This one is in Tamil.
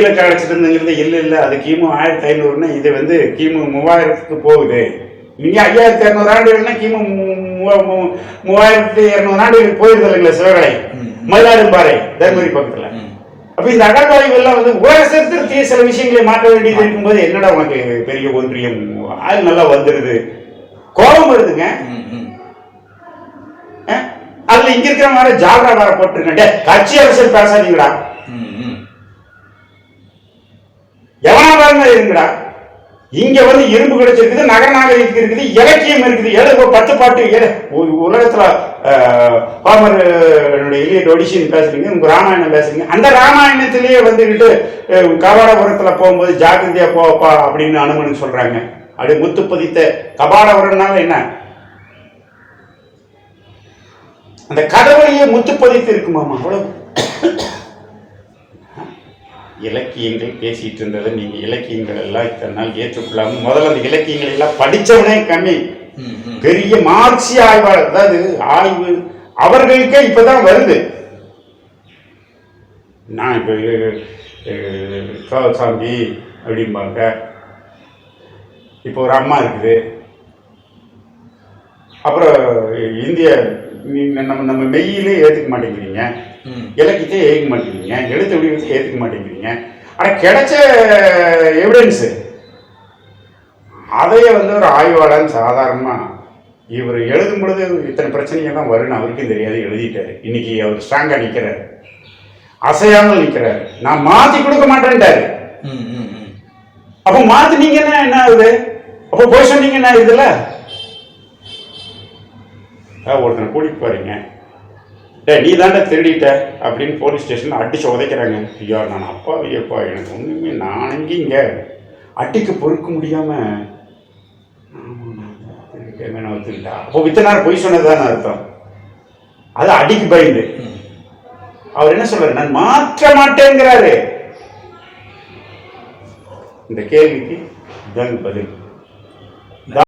அழைச்சிட்டு இருந்துங்கிறது இல்லை அது கிமு 1500ன்னா இது வந்து கிமு 3000க்கு போகுது. நீங்க 5200 ஆண்டுகள்னா கிமு 3200 ஆண்டுகள் போயிருது இல்லைங்களா சிவகலை மயிலாடும்பாறை தர்மபுரி பக்கத்துல. அப்ப இந்த அகழ்வாய்வு எல்லாம் வந்து உலக சரித்திரத்தையே சில விஷயங்களை மாற்ற வேண்டியது இருக்கும்போது என்னடா உனக்கு பெரிய ஒன்றியம் அது நல்லா வந்துருது கோபம் வருதுங்க. அதுல இங்க இருக்கிற மாதிரி ஜாகரா வேற போட்டுருக்க கட்சி அரசியல் பேசாதீங்கடா எவனா பாருங்க இருக்குடா. இங்க வந்து இரும்பு கிடைச்சிருக்குது, நகர நாகரிகம் இருக்குது, இலக்கியம் இருக்குது, 10 பாட்டு உலகத்துல பாமர் எலியட் ஒடிசின்னு பேசுறீங்க, உங்க ராமாயணம் பேசுறீங்க. அந்த ராமாயணத்திலேயே வந்துகிட்டு கபாடபுரத்துல போகும்போது ஜாக்கிரதையா போப்பா அப்படின்னு அனுமன் சொல்றாங்க. அப்படி முத்து பதித்த கபாடபுரம்னால என்ன அந்த கடவுளையே முத்து பதித்து இருக்குமாமா. அவ்வளவு இலக்கியங்கள் பேசிட்டு இருந்ததை நீங்க இலக்கியங்கள் எல்லாம் இத்தனை நாள் ஏற்றுக்கொள்ளாம முதல்ல அந்த இலக்கியங்கள் எல்லாம் படிச்சவனே கம்மி. பெரிய மார்க்சிய ஆய்வாளர் அதாவது ஆய்வு அவர்களுக்கே இப்பதான் வருது. நான் இப்ப சாமி அப்படிம்பாங்க. இப்போ ஒரு அம்மா இருக்குது, அப்புறம் இந்திய நம்ம மெய்யிலே ஏற்றுக்க மாட்டேங்கிறீங்க, இலக்கியத்தை ஏற்க மாட்டேங்கிறீங்க, எழுத்து வடிவத்தை ஏற்றுக்க மாட்டேங்கிறீங்க. ஆனால் கிடைச்ச எவிடன்ஸு அதையே வந்து ஒரு ஆய்வாளர் சாதாரணமாக இவர் எழுதும் பொழுது இத்தனை பிரச்சனைகள் தான் வரும்னு அவருக்கும் தெரியாது, எழுதிட்டாரு. இன்னைக்கு அவர் ஸ்ட்ராங்காக நிற்கிறார், அசையாமல் நிற்கிறாரு. நான் மாற்றி கொடுக்க மாட்டேன்ட்டாரு. அப்போ மாற்றினீங்கன்னா என்ன ஆகுது? அப்போ போய் சொன்னீங்கன்னா இதுல ஒருத்தனை கூட்டிட்டு போறீங்க, நீ தாண்டா திருடிட்ட அப்படின்னு போலீஸ் ஸ்டேஷன் அடிச்சு உதைக்கிறாங்க. ஐயா நான் அப்பா ஐயப்பா எனக்கு ஒன்றுமே நான் இங்க அடிக்க பொறுக்க முடியாம ஒத்துக்கிட்டா. அப்போ வித்த நேரம் பொய் சொன்னதுதான் அர்த்தம். அது அடிக்கு பயந்து அவர் என்ன சொல்றாரு, நான் மாற்ற மாட்டேங்கிறாரு. இந்த கேள்விக்கு இதாங்க பதில்.